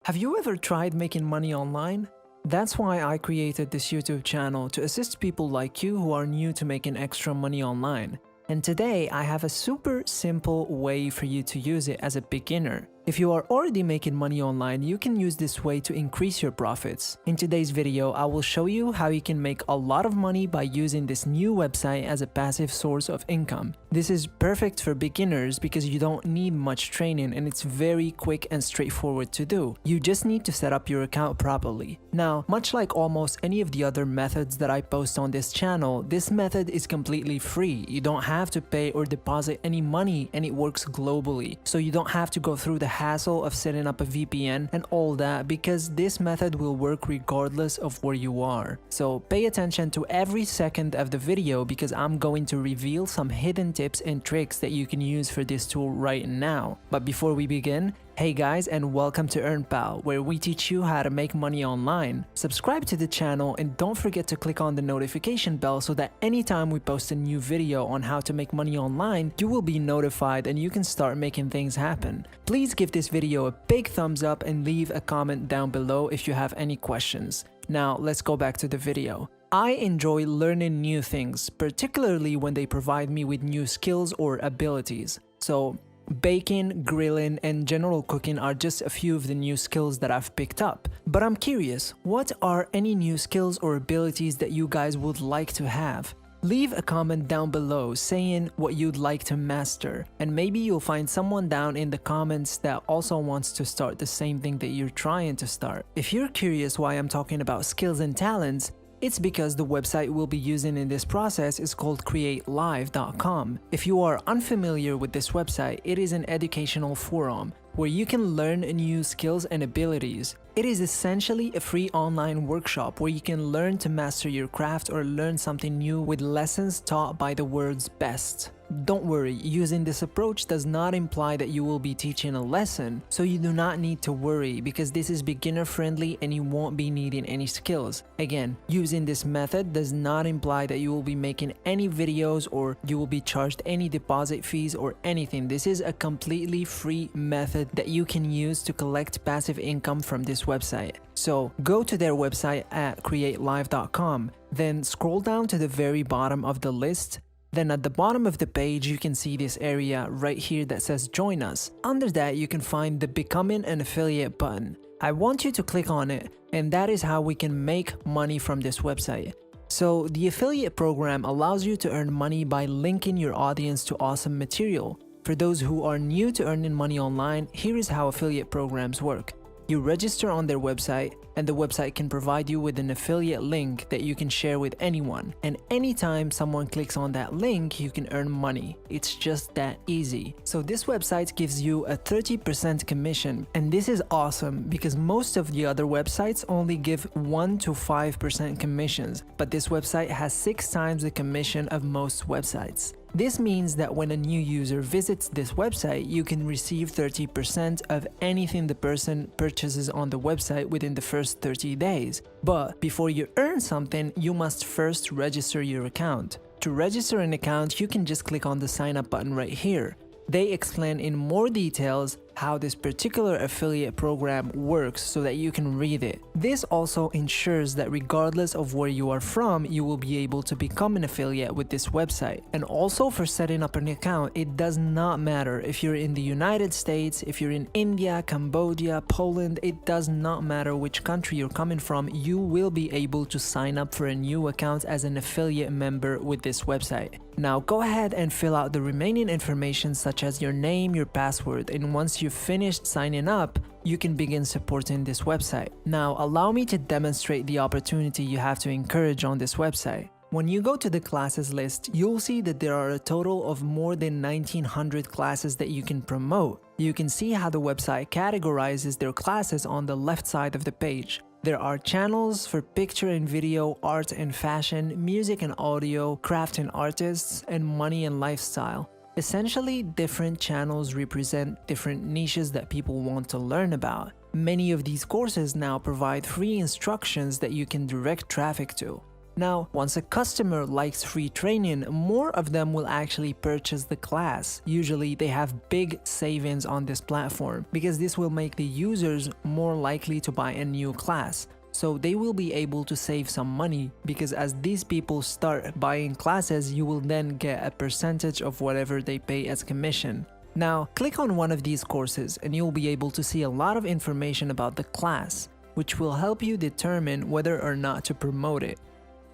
Have you ever tried making money online? That's why I created this YouTube channel to assist people like you who are new to making extra money online. And today I have a super simple way for you to use it as a beginner. If you are already making money online, you can use this way to increase your profits. In today's video, I will show you how you can make a lot of money by using this new website as a passive source of income. This is perfect for beginners because you don't need much training and it's very quick and straightforward to do. You just need to set up your account properly. Now, much like almost any of the other methods that I post on this channel, this method is completely free. You don't have to pay or deposit any money and it works globally. So you don't have to go through the hassle of setting up a VPN and all that because this method will work regardless of where you are. So pay attention to every second of the video because I'm going to reveal some hidden tips and tricks that you can use for this tool right now. But before we begin, hey guys, and welcome to EarnPal, where we teach you how to make money online. Subscribe to the channel and don't forget to click on the notification bell so that anytime we post a new video on how to make money online, you will be notified and you can start making things happen. Please give this video a big thumbs up and leave a comment down below if you have any questions. Now let's go back to the video. I enjoy learning new things, particularly when they provide me with new skills or abilities. So baking, grilling, and general cooking are just a few of the new skills that I've picked up. But I'm curious, what are any new skills or abilities that you guys would like to have? Leave a comment down below saying what you'd like to master, and maybe you'll find someone down in the comments that also wants to start the same thing that you're trying to start. If you're curious why I'm talking about skills and talents, it's because the website we'll be using in this process is called CreateLive.com. If you are unfamiliar with this website, it is an educational forum where you can learn new skills and abilities. It is essentially a free online workshop where you can learn to master your craft or learn something new with lessons taught by the world's best. Don't worry, using this approach does not imply that you will be teaching a lesson, so you do not need to worry because this is beginner friendly and you won't be needing any skills. Again, using this method does not imply that you will be making any videos or you will be charged any deposit fees or anything. This is a completely free method that you can use to collect passive income from this website. So go to their website at CreateLive.com, then scroll down to the very bottom of the list. Then at the bottom of the page, you can see this area right here that says Join Us. Under that, you can find the Becoming an Affiliate button. I want you to click on it, and that is how we can make money from this website. So the affiliate program allows you to earn money by linking your audience to awesome material. For those who are new to earning money online, here is how affiliate programs work. You register on their website, and the website can provide you with an affiliate link that you can share with anyone. And anytime someone clicks on that link, you can earn money. It's just that easy. So this website gives you a 30% commission, and this is awesome because most of the other websites only give 1 to 5% commissions, but this website has 6 times the commission of most websites. This means that when a new user visits this website, you can receive 30% of anything the person purchases on the website within the first 30 days. But before you earn something, you must first register your account. To register an account, you can just click on the sign up button right here. They explain in more details how this particular affiliate program works so that you can read it. This also ensures that regardless of where you are from, you will be able to become an affiliate with this website. And also for setting up an account, it does not matter if you're in the United States, if you're in India, Cambodia, Poland, it does not matter which country you're coming from, you will be able to sign up for a new account as an affiliate member with this website. Now go ahead and fill out the remaining information such as your name, your password, and once you've finished signing up, you can begin supporting this website. Now allow me to demonstrate the opportunity you have to encourage on this website. When you go to the classes list, you'll see that there are a total of more than 1900 classes that you can promote. You can see how the website categorizes their classes on the left side of the page. There are channels for picture and video, art and fashion, music and audio, craft and artists, and money and lifestyle. Essentially, different channels represent different niches that people want to learn about. Many of these courses now provide free instructions that you can direct traffic to. Now, once a customer likes free training, more of them will actually purchase the class. Usually, they have big savings on this platform because this will make the users more likely to buy a new class. So they will be able to save some money because as these people start buying classes, you will then get a percentage of whatever they pay as commission. Now, click on one of these courses and you'll be able to see a lot of information about the class, which will help you determine whether or not to promote it.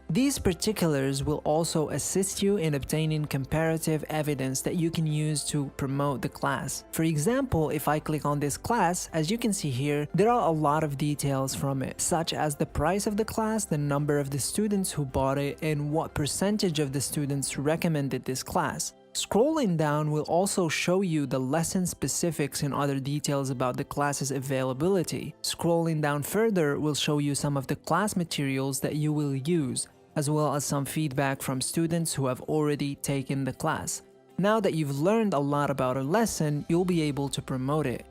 These particulars will also assist you in obtaining comparative evidence that you can use to promote the class. For example, if I click on this class, as you can see here, there are a lot of details from it, such as the price of the class, the number of the students who bought it, and what percentage of the students recommended this class. Scrolling down will also show you the lesson specifics and other details about the class's availability. Scrolling down further will show you some of the class materials that you will use, as well as some feedback from students who have already taken the class. Now that you've learned a lot about a lesson, you'll be able to promote it.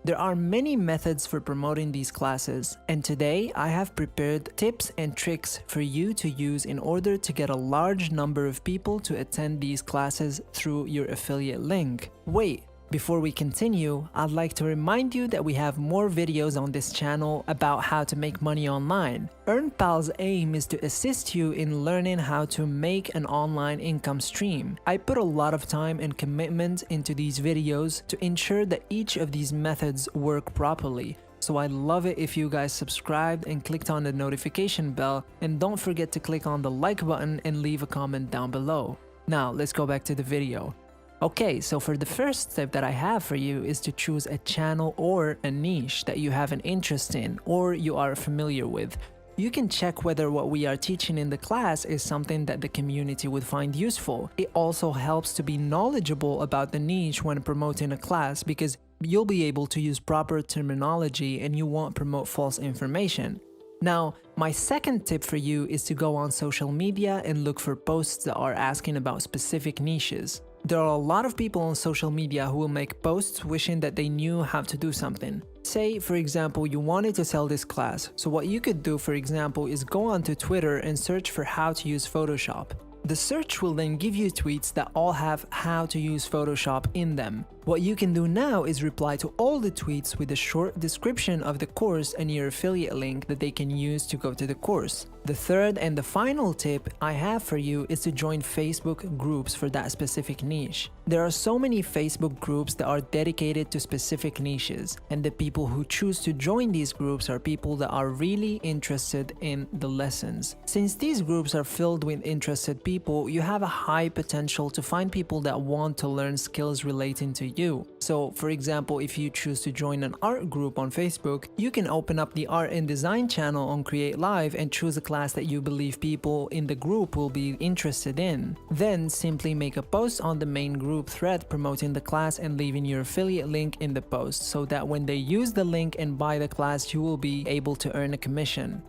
There are many methods for promoting these classes, and today I have prepared tips and tricks for you to use in order to get a large number of people to attend these classes through your affiliate link. Wait, before we continue, I'd like to remind you that we have more videos on this channel about how to make money online. EarnPal's aim is to assist you in learning how to make an online income stream. I put a lot of time and commitment into these videos to ensure that each of these methods work properly. So I'd love it if you guys subscribed and clicked on the notification bell, and don't forget to click on the like button and leave a comment down below. Now let's go back to the video. Okay, so for the first tip that I have for you is to choose a channel or a niche that you have an interest in or you are familiar with. You can check whether what we are teaching in the class is something that the community would find useful. It also helps to be knowledgeable about the niche when promoting a class because you'll be able to use proper terminology and you won't promote false information. Now, my second tip for you is to go on social media and look for posts that are asking about specific niches. There are a lot of people on social media who will make posts wishing that they knew how to do something. Say, for example, you wanted to sell this class, so what you could do, for example, is go onto Twitter and search for how to use Photoshop. The search will then give you tweets that all have how to use Photoshop in them. What you can do now is reply to all the tweets with a short description of the course and your affiliate link that they can use to go to the course. The third and the final tip I have for you is to join Facebook groups for that specific niche. There are so many Facebook groups that are dedicated to specific niches, and the people who choose to join these groups are people that are really interested in the lessons. Since these groups are filled with interested people, you have a high potential to find people that want to learn skills relating to you. So, for example, if you choose to join an art group on Facebook, you can open up the art and design channel on CreateLive and choose a class that you believe people in the group will be interested in. Then simply make a post on the main group thread promoting the class and leaving your affiliate link in the post so that when they use the link and buy the class, you will be able to earn a commission.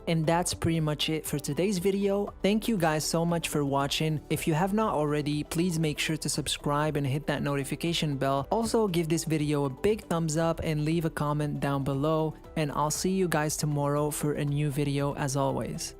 And that's pretty much it for today's video. Thank you guys so much for watching. If you have not already, please make sure to subscribe and hit that notification bell. Also, give this video a big thumbs up and leave a comment down below. And I'll see you guys tomorrow for a new video as always.